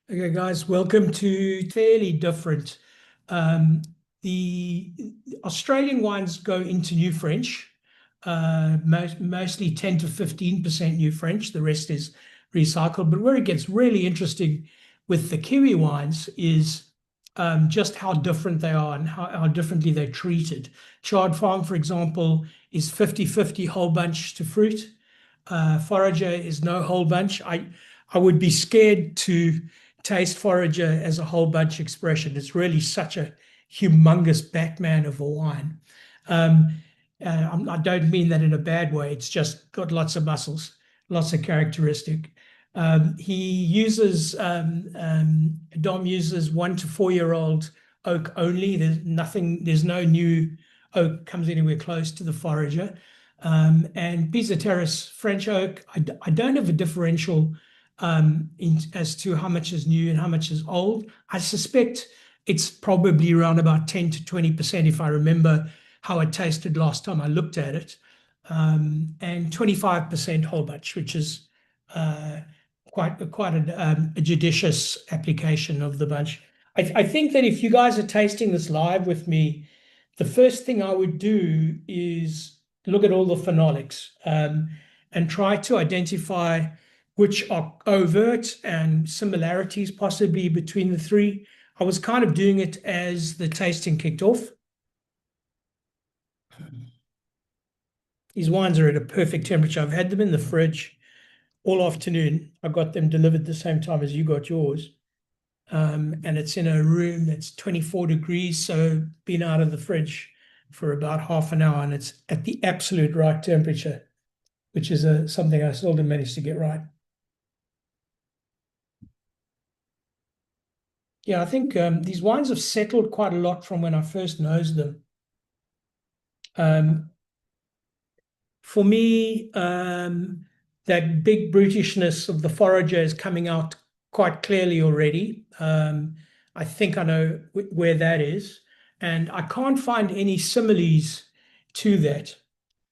Okay, guys, welcome to fairly different. Um, the Australian wines go into New French, mostly 10 to 15% New French. The rest is recycled. But where it gets really interesting with the Kiwi wines is just how different they are and how differently they're treated. Chard Farm, for example, is 50-50 whole bunch to fruit. Forager is no whole bunch. I would be scared to taste Forager as a whole bunch expression. It's really such a humongous Batman of a wine. I don't mean that in a bad way. It's just got lots of muscles, lots of characteristic. Dom uses 1 to 4 year old oak only. There's no new oak comes anywhere close to the Forager. And Pisa Terrace French oak, I don't have a differential as to how much is new and how much is old. I suspect it's probably around about 10 to 20% if I remember how it tasted last time I looked at it. And 25% whole bunch, which is quite a judicious application of the bunch. I think that if you guys are tasting this live with me, the first thing I would do is look at all the phenolics and try to identify which are overt and similarities possibly between the three. I was kind of doing it as the tasting kicked off. These wines are at a perfect temperature. I've had them in the fridge all afternoon. I got them delivered the same time as you got yours. And it's in a room that's 24 degrees, so been out of the fridge for about half an hour, and it's at the absolute right temperature, which is something I seldom manage to get right. Yeah, I think these wines have settled quite a lot from when I first nosed them. For me, that big brutishness of the Forager is coming out quite clearly already. I think I know where that is, and I can't find any similes to that.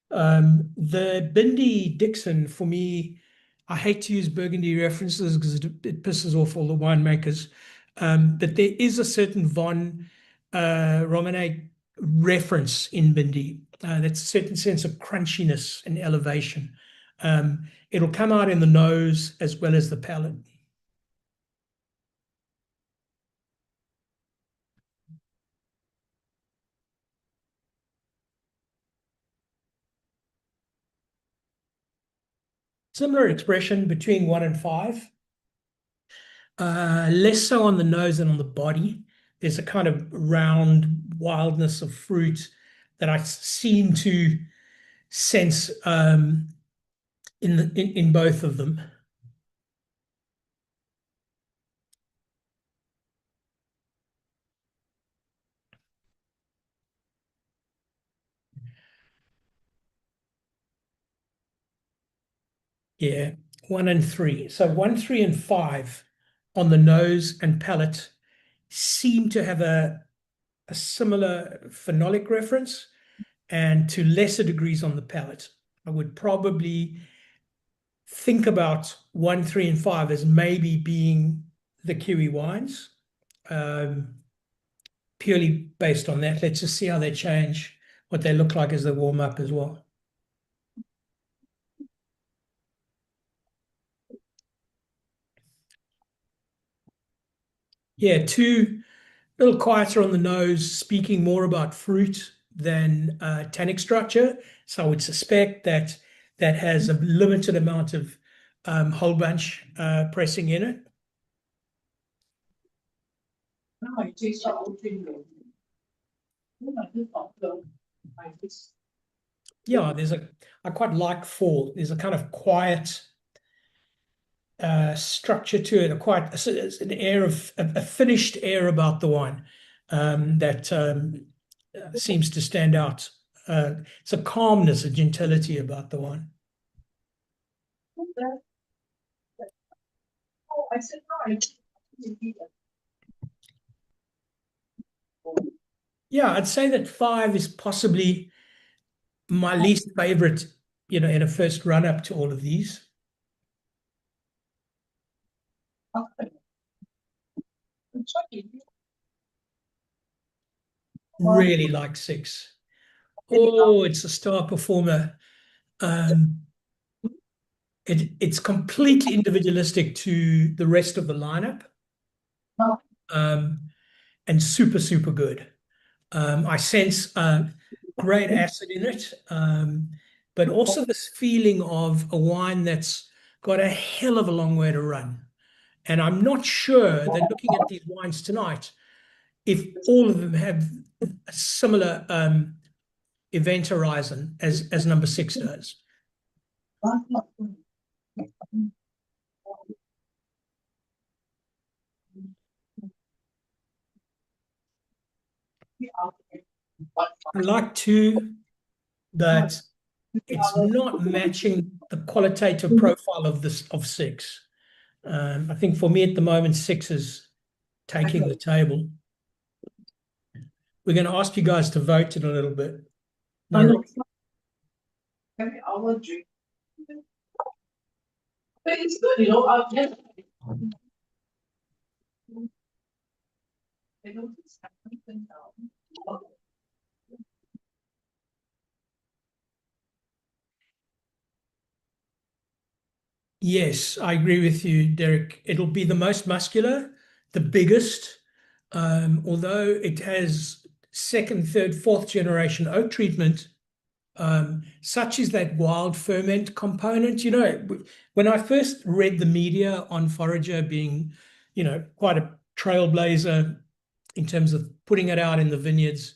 The Bindi Dixon, for me, I hate to use Burgundy references because it pisses off all the winemakers. But there is a certain Von Romanet reference in Bindi. That's a certain sense of crunchiness and elevation. It'll come out in the nose as well as the palate. Similar expression between 1 and 5. Less so on the nose than on the body. There's a kind of round wildness of fruit that I seem to sense in both of them. Yeah, 1 and 3. So 1, 3, and 5 on the nose and palate seem to have a similar phenolic reference, and to lesser degrees on the palate. I would probably think about 1, 3, and 5 as maybe being the Kiwi wines, purely based on that. Let's just see how they change, what they look like as they warm up as well. Yeah, two a little quieter on the nose, speaking more about fruit than tannic structure. So I would suspect that that has a limited amount of whole bunch pressing in it. Yeah, I quite like fall. There's a kind of quiet structure to it, it's an air of a finished air about the wine that seems to stand out. It's a calmness, a gentility about the wine. Yeah, I'd say that 5 is possibly my least favorite, in a first run up to all of these. really like 6. Oh, it's a star performer. Um, it's completely individualistic to the rest of the lineup, um, and super, super good. I sense great acid in it, but also this feeling of a wine that's got a hell of a long way to run. And I'm not sure that looking at these wines tonight, if all of them have a similar event horizon as number 6 does. I like too that it's not matching the qualitative profile of this of 6. I think for me at the moment, 6 is taking the table. We're going to ask you guys to vote in a little bit. No, I'll drink. But it's good, you know. I'll just. I don't think so. yes, I agree with you, Derek. It'll be the most muscular, the biggest, although it has second, third, fourth generation oak treatment. Such is that wild ferment component. You know, when I first read the media on Forager being, you know, quite a trailblazer in terms of putting it out in the vineyards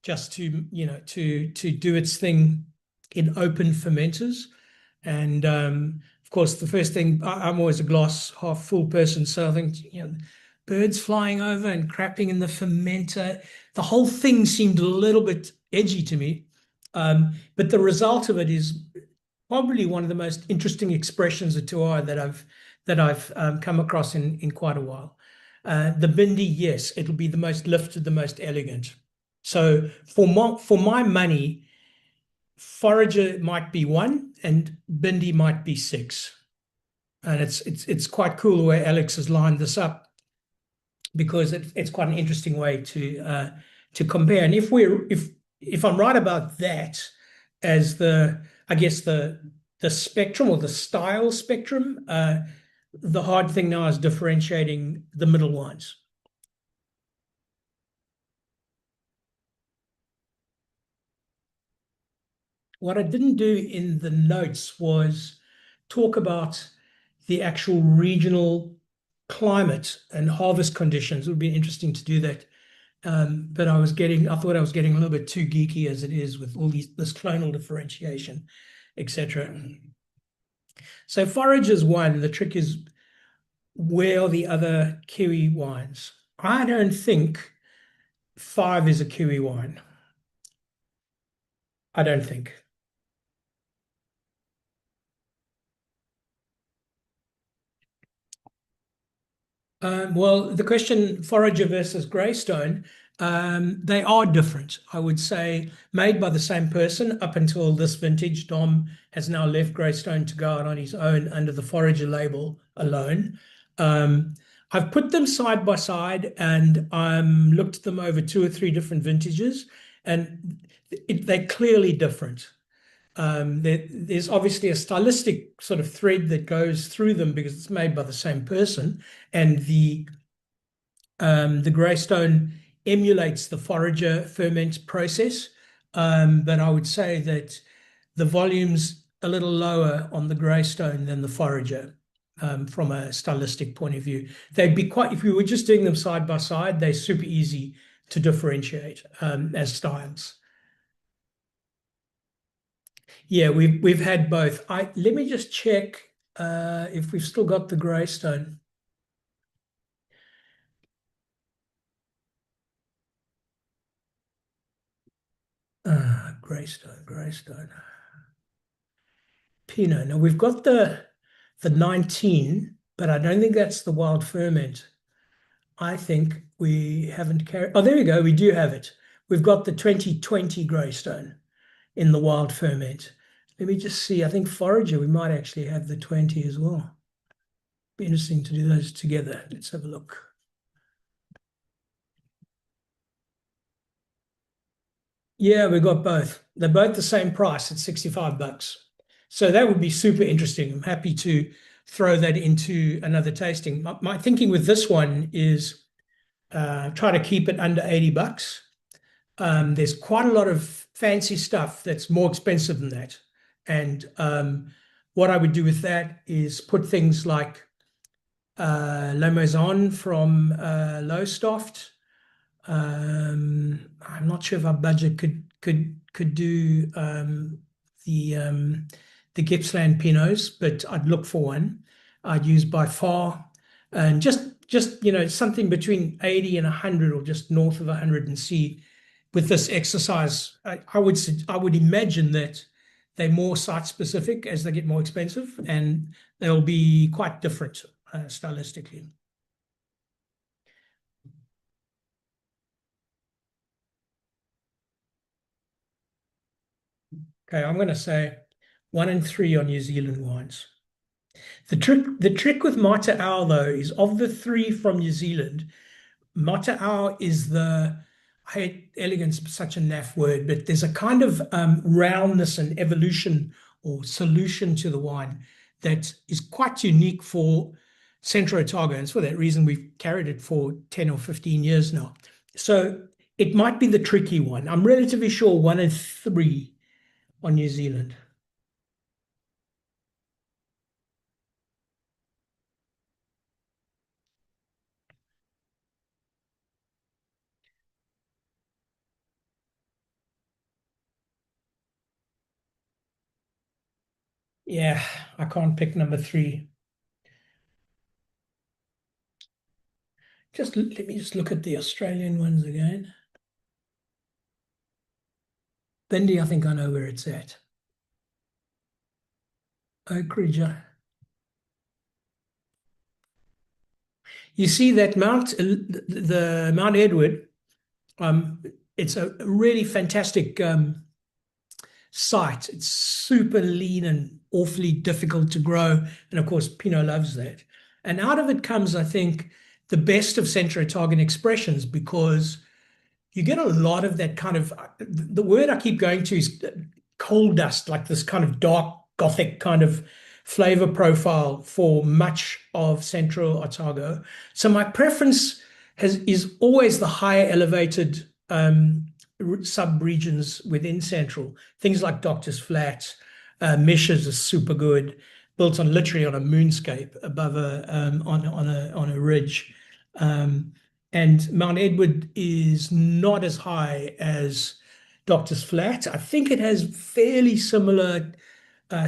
just to, you know, to do its thing in open fermenters. And of course, the first thing, I'm always a glass half full person, so I think, you know, birds flying over and crapping in the fermenter, the whole thing seemed a little bit edgy to me. But the result of it is probably one of the most interesting expressions of terroir that I've come across in quite a while. The Bindi, yes, it'll be the most lifted, the most elegant. So for my money, Forager might be 1 and Bindi might be 6. And it's quite cool the way Alex has lined this up, because it's quite an interesting way to compare. And if I'm right about that as I guess the spectrum or the style spectrum, the hard thing now is differentiating the middle wines. What I didn't do in the notes was talk about the actual regional climate and harvest conditions. It would be interesting to do that. But I thought I was getting a little bit too geeky as it is with all this clonal differentiation, etc. So Forager's 1. The trick is, where are the other Kiwi wines? I don't think 5 is a Kiwi wine. I don't think. Well, the question, Forager versus Greystone, they are different. I would say made by the same person up until this vintage. Dom has now left Greystone to go out on his own under the Forager label alone. I've put them side by side and looked at them over 2 or 3 different vintages, and they're clearly different. There's obviously a stylistic sort of thread that goes through them because it's made by the same person, and the Greystone emulates the Forager ferment process, but I would say that the volume's a little lower on the Greystone than the Forager. From a stylistic point of view, they'd be quite, if we were just doing them side by side, they're super easy to differentiate as styles. Yeah, we've had both. Let me just check if we've still got the Greystone. Greystone. Pinot. Now we've got the 19, but I don't think that's the wild ferment. I think we haven't carried. Oh, there we go. We do have it. We've got the 2020 Greystone in the wild ferment. Let me just see. I think Forager, we might actually have the 20 as well. Be interesting to do those together. Let's have a look. Yeah, we got both. They're both the same price at $65. So that would be super interesting. I'm happy to throw that into another tasting. My thinking with this one is try to keep it under $80. There's quite a lot of fancy stuff that's more expensive than that. And what I would do with that is put things like La Maison from Lowestoft. I'm not sure if our budget could do the Gippsland Pinots, but I'd look for one. I'd use by far, and just something between 80 and 100, or just north of 100, and see with this exercise. I would imagine that they're more site specific as they get more expensive, and they'll be quite different stylistically. Okay, I'm going to say 1 and 3 on New Zealand wines. The trick with Waiau, though, is of the 3 from New Zealand, Waiau is the, I hate elegance, such a naff word, but there's a kind of roundness and evolution or solution to the wine that is quite unique for Central Otago. And for that reason, we've carried it for 10 or 15 years now. So it might be the tricky one. I'm relatively sure 1 and 3 on New Zealand. Yeah, I can't pick number 3. Let me just look at the Australian ones again. Bindi, I think I know where it's at. Oakridge. You see that the Mount Edward, it's a really fantastic site. It's super lean and awfully difficult to grow. And of course, Pinot loves that. And out of it comes, I think, the best of Central Otagoan expressions, because you get a lot of that kind of, the word I keep going to is coal dust, like this kind of dark Gothic kind of flavor profile for much of Central Otago. So my preference is always the higher elevated sub-regions within Central. Things like Doctor's Flat, Meshes is super good, built on literally on a moonscape above on a ridge. And Mount Edward is not as high as Doctor's Flat. I think it has fairly similar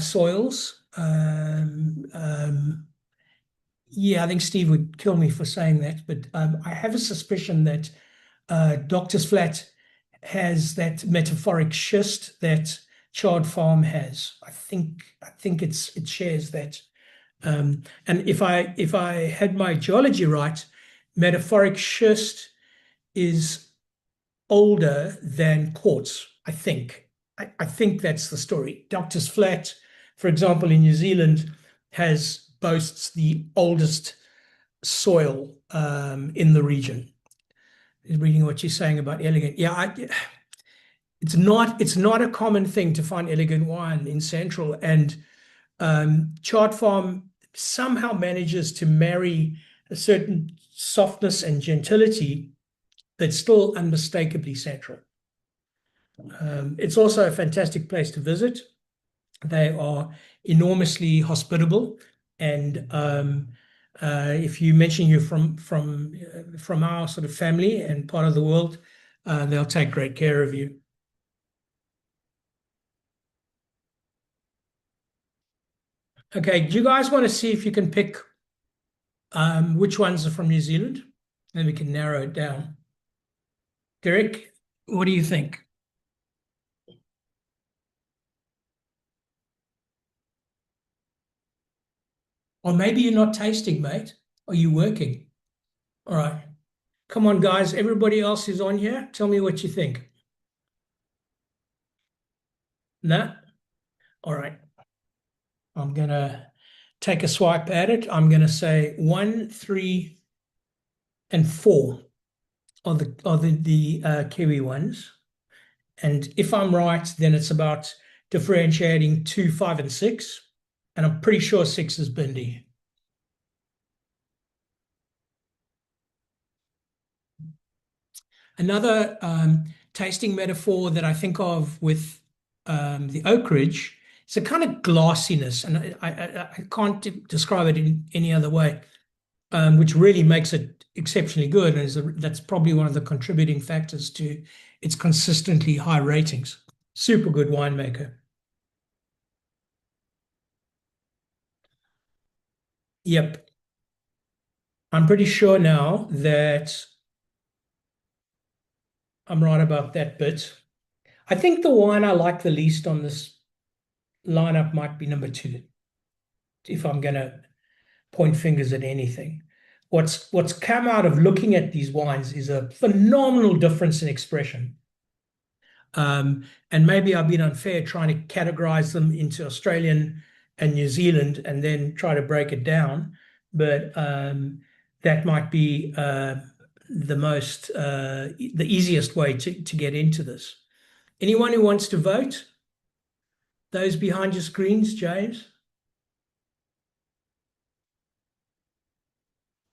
soils. Yeah, I think Steve would kill me for saying that, but I have a suspicion that Doctor's Flat has that metaphoric schist that Chard Farm has. I think it shares that. And if I had my geology right, metaphoric schist is older than quartz, I think. I think that's the story. Doctor's Flat, for example, in New Zealand, boasts the oldest soil in the region. Reading what you're saying about elegant. Yeah, it's not a common thing to find elegant wine in Central, and Chard Farm somehow manages to marry a certain softness and gentility that's still unmistakably Central. It's also a fantastic place to visit. They are enormously hospitable, and if you mention you're from our sort of family and part of the world, they'll take great care of you. Okay, do you guys want to see if you can pick which ones are from New Zealand? Then we can narrow it down. Derek, what do you think? Or maybe you're not tasting, mate. Are you working? All right. Come on, guys. Everybody else is on here. Tell me what you think. Nah? All right. I'm going to take a swipe at it. I'm going to say 1, 3, and 4 are the Kiwi ones. And if I'm right, then it's about differentiating 2, 5, and 6. And I'm pretty sure 6 is Bindi. Another tasting metaphor that I think of with the Oakridge, it's a kind of glassiness, and I can't describe it in any other way, which really makes it exceptionally good. And that's probably one of the contributing factors to its consistently high ratings. Super good winemaker. Yep. I'm pretty sure now that I'm right about that bit. I think the wine I like the least on this lineup might be number 2, if I'm going to point fingers at anything. What's come out of looking at these wines is a phenomenal difference in expression. And maybe I've been unfair trying to categorize them into Australian and New Zealand and then try to break it down. But that might be the easiest way to get into this. Anyone who wants to vote? Those behind your screens, James?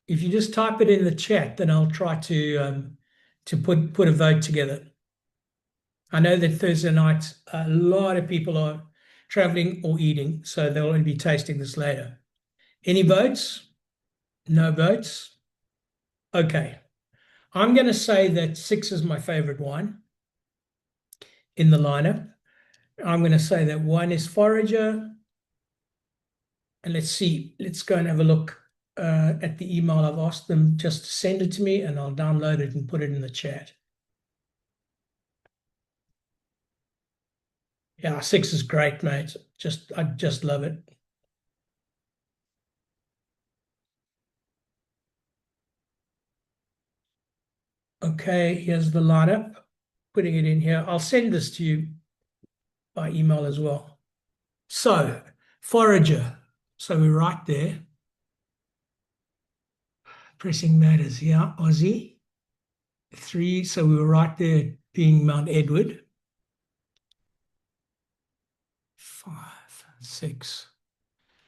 If you just type it in the chat, then I'll try to put a vote together. I know that Thursday night, a lot of people are traveling or eating, so they'll only be tasting this later. Any votes? No votes? Okay. I'm going to say that 6 is my favorite wine in the lineup. I'm going to say that 1 is Forager. And let's see, let's go and have a look at the email. I've asked them just to send it to me, and I'll download it and put it in the chat. Yeah, 6 is great, mate. I just love it. Okay, here's the lineup. Putting it in here. I'll send this to you by email as well. So, Forager. So we're right there. Pressing matters, yeah, Aussie. 3, so we were right there being Mount Edward. 5, 6.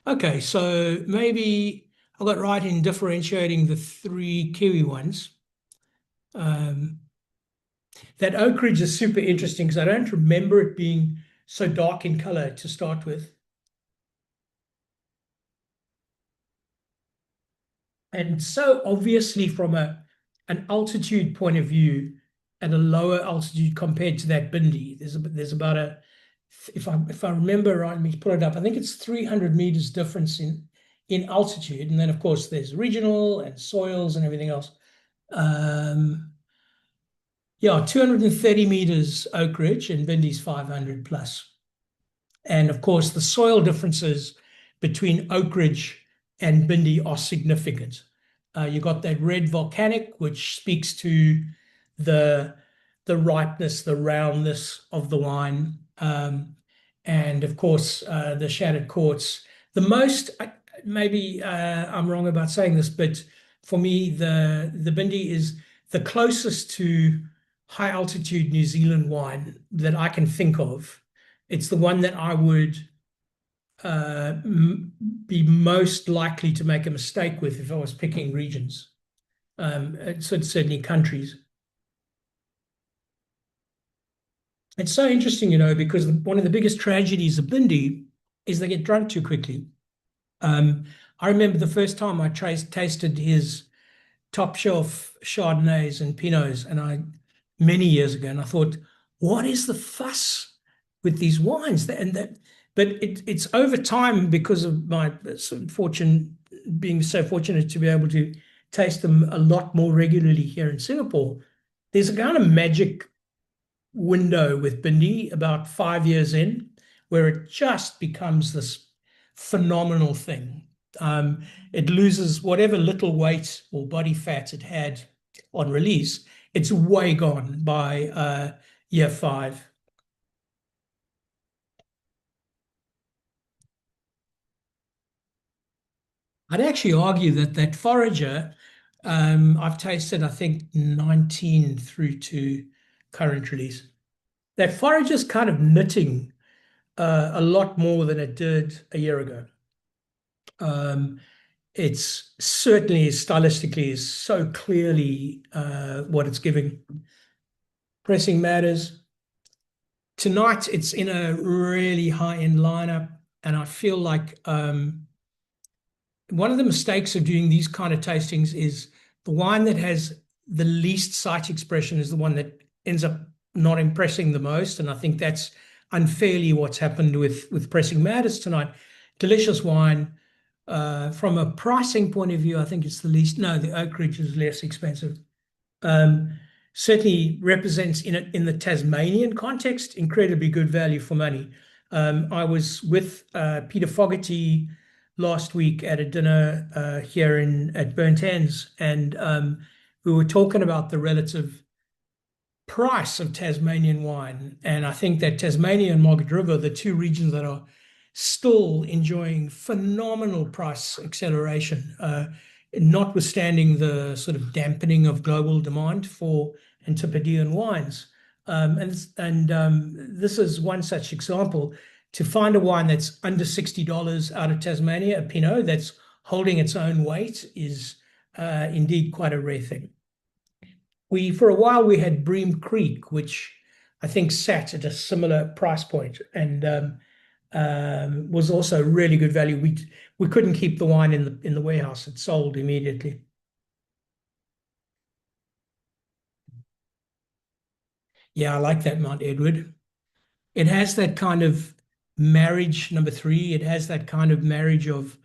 Okay, so maybe I got right in differentiating the 3 Kiwi ones. That Oakridge is super interesting because I don't remember it being so dark in color to start with. And so obviously from an altitude point of view, at a lower altitude compared to that Bindi, there's about a, if I remember right, let me pull it up. I think it's 300 meters difference in altitude, and then of course there's regional and soils and everything else. Yeah, 230 meters Oakridge and Bindi's 500 plus. And of course, the soil differences between Oakridge and Bindi are significant. You got that red volcanic, which speaks to the ripeness, the roundness of the wine. And of course, the shattered quartz. The most, maybe I'm wrong about saying this, but for me, the Bindi is the closest to high altitude New Zealand wine that I can think of. It's the one that I would be most likely to make a mistake with if I was picking regions. So it's certainly countries. It's so interesting, because one of the biggest tragedies of Bindi is they get drunk too quickly. I remember the first time I tasted his top shelf Chardonnays and Pinots, and many years ago, and I thought, what is the fuss with these wines? But it's over time, because of my being so fortunate to be able to taste them a lot more regularly here in Singapore. There's a kind of magic window with Bindi about 5 years in, where it just becomes this phenomenal thing. It loses whatever little weight or body fat it had on release. It's way gone by year 5. I'd actually argue that Forager, I've tasted, I think, 19 through to current release. that Forager's kind of knitting a lot more than it did a year ago. It's certainly stylistically is so clearly what it's giving. Pressing matters. Tonight, it's in a really high-end lineup, and I feel like one of the mistakes of doing these kind of tastings is the wine that has the least site expression is the one that ends up not impressing the most, and I think that's unfairly what's happened with Pressing Matters tonight. Delicious wine. From a pricing point of view, I think it's the least. No, the Oakridge is less expensive. Certainly represents in the Tasmanian context incredibly good value for money. I was with Peter Fogarty last week at a dinner here at Burnt Ends, and we were talking about the relative price of Tasmanian wine, and I think that Tasmania and Margaret River, the two regions that are still enjoying phenomenal price acceleration, notwithstanding the sort of dampening of global demand for Antipodean wines. This is one such example. To find a wine that's under $60 out of Tasmania, a Pinot that's holding its own weight, is indeed quite a rare thing. For a while, we had Bream Creek, which I think sat at a similar price point and was also really good value. We couldn't keep the wine in the warehouse; it sold immediately. Yeah, I like that Mount Edward. It has that kind of marriage, number 3. It has that kind of marriage of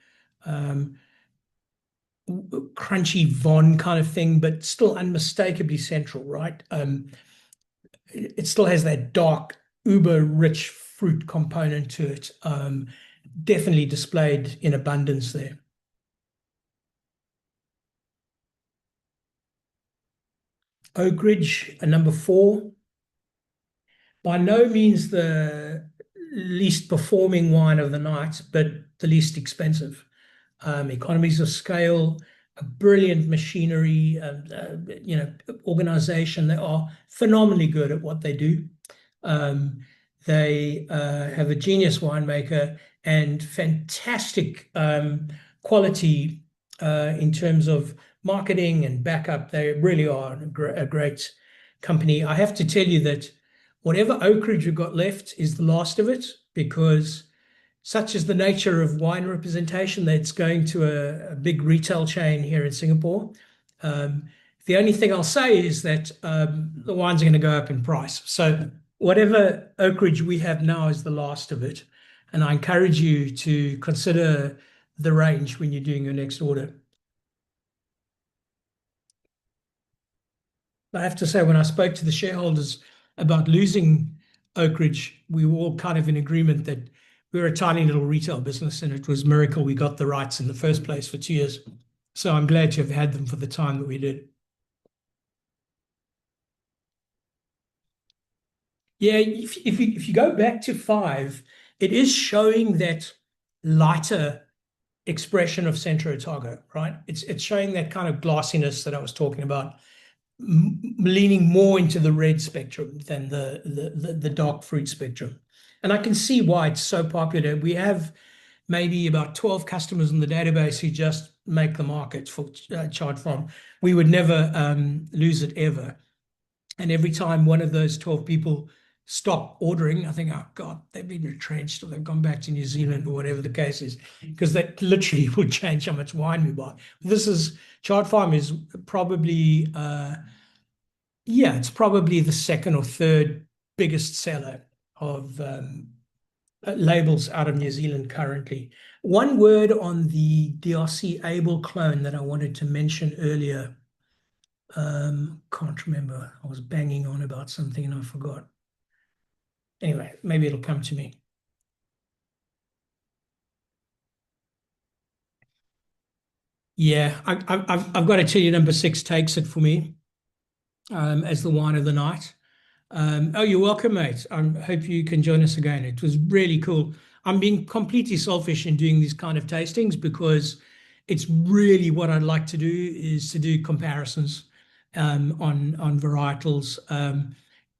crunchy Von kind of thing, but still unmistakably central, right? It still has that dark, uber rich fruit component to it. Definitely displayed in abundance there. Oakridge, a number 4. By no means the least performing wine of the night, but the least expensive. Economies of scale, a brilliant machinery, organization. They are phenomenally good at what they do. They have a genius winemaker and fantastic quality in terms of marketing and backup. They really are a great company. I have to tell you that whatever Oakridge we've got left is the last of it, because such is the nature of wine representation that it's going to a big retail chain here in Singapore. The only thing I'll say is that the wines are going to go up in price. So whatever Oakridge we have now is the last of it. And I encourage you to consider the range when you're doing your next order. I have to say, when I spoke to the shareholders about losing Oakridge, we were all kind of in agreement that we were a tiny little retail business, and it was a miracle we got the rights in the first place for 2 years. So I'm glad to have had them for the time that we did. Yeah, if you go back to 5, it is showing that lighter expression of Centro Otago, right? It's showing that kind of glassiness that I was talking about, leaning more into the red spectrum than the dark fruit spectrum. And I can see why it's so popular. We have maybe about 12 customers in the database who just make the market for Chard Farm. We would never lose it ever. And every time one of those 12 people stop ordering, I think, oh God, they've been retrenched or they've gone back to New Zealand or whatever the case is, because that literally would change how much wine we buy. Chard Farm is probably, it's probably the second or third biggest seller of labels out of New Zealand currently. One word on the DRC Able clone that I wanted to mention earlier. Can't remember. I was banging on about something and I forgot. Anyway, maybe it'll come to me. Yeah, I've got to tell you, number 6 takes it for me as the wine of the night. Oh, you're welcome, mate. I hope you can join us again. It was really cool. I'm being completely selfish in doing these kind of tastings because it's really what I'd like to do is to do comparisons on varietals.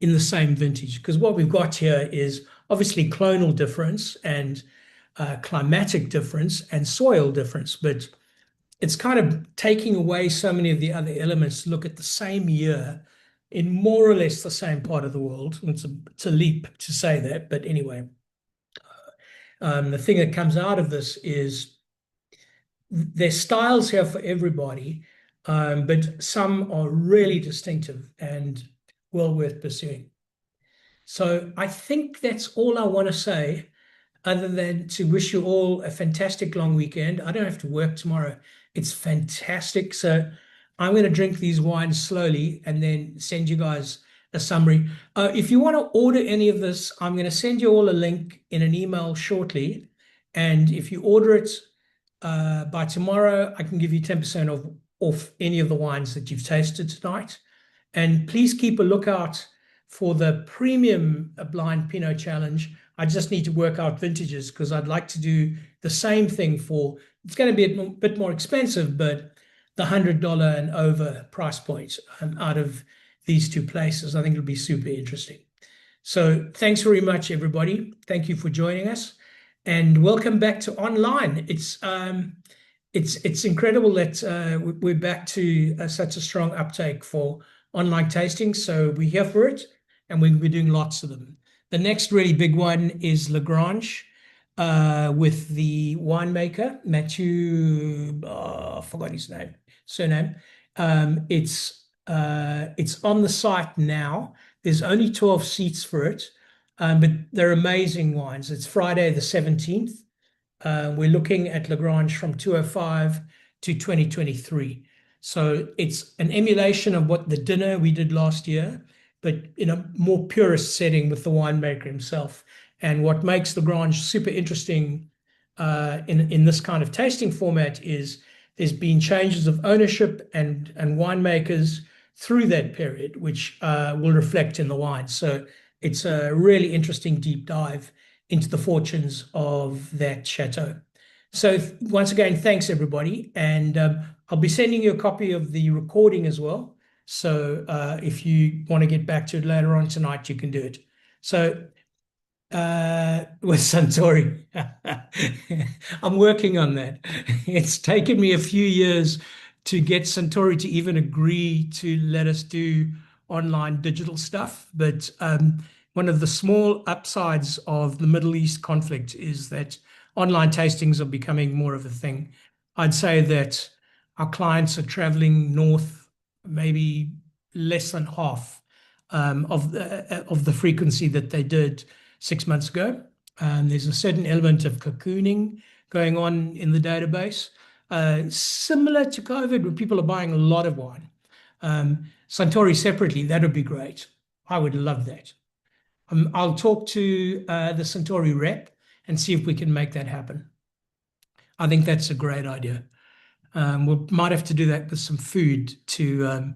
in the same vintage. Because what we've got here is obviously clonal difference and climatic difference and soil difference, but it's kind of taking away so many of the other elements to look at the same year in more or less the same part of the world. It's a leap to say that, but anyway, the thing that comes out of this is there's styles here for everybody, but some are really distinctive and well worth pursuing. So I think that's all I want to say, other than to wish you all a fantastic long weekend. I don't have to work tomorrow. It's fantastic. So I'm going to drink these wines slowly and then send you guys a summary. If you want to order any of this, I'm going to send you all a link in an email shortly. And if you order it by tomorrow, I can give you 10% off any of the wines that you've tasted tonight. And please keep a lookout for the premium blind Pinot challenge. I just need to work out vintages because I'd like to do the same thing for, it's going to be a bit more expensive, but the $100 and over price point out of these two places. I think it'll be super interesting. So thanks very much, everybody. Thank you for joining us and welcome back to online. It's incredible that we're back to such a strong uptake for online tastings. So we're here for it and we'll be doing lots of them. The next really big one is Lagrange with the winemaker, Mathieu, I forgot his surname. It's on the site now. There's only 12 seats for it, but they're amazing wines. It's Friday the 17th. We're looking at Lagrange from 205 to 2023. So it's an emulation of what the dinner we did last year, but in a more purist setting with the winemaker himself. And what makes Lagrange super interesting in this kind of tasting format is there's been changes of ownership and winemakers through that period, which will reflect in the wine. So it's a really interesting deep dive into the fortunes of that chateau. So once again, thanks everybody. And I'll be sending you a copy of the recording as well. So if you want to get back to it later on tonight, you can do it. So with Suntory, I'm working on that. It's taken me a few years to get Suntory to even agree to let us do online digital stuff. But one of the small upsides of the Middle East conflict is that online tastings are becoming more of a thing. I'd say that our clients are traveling north maybe less than half of the frequency that they did 6 months ago. There's a certain element of cocooning going on in the database, similar to COVID, where people are buying a lot of wine. Suntory separately, that would be great. I would love that. I'll talk to the Suntory rep and see if we can make that happen. I think that's a great idea. We might have to do that with some food to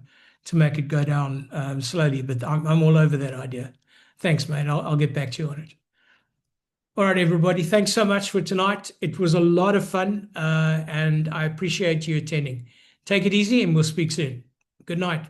make it go down slowly, but I'm all over that idea. Thanks, mate. I'll get back to you on it. All right, everybody. Thanks so much for tonight. It was a lot of fun, and I appreciate you attending. Take it easy, and we'll speak soon. Good night.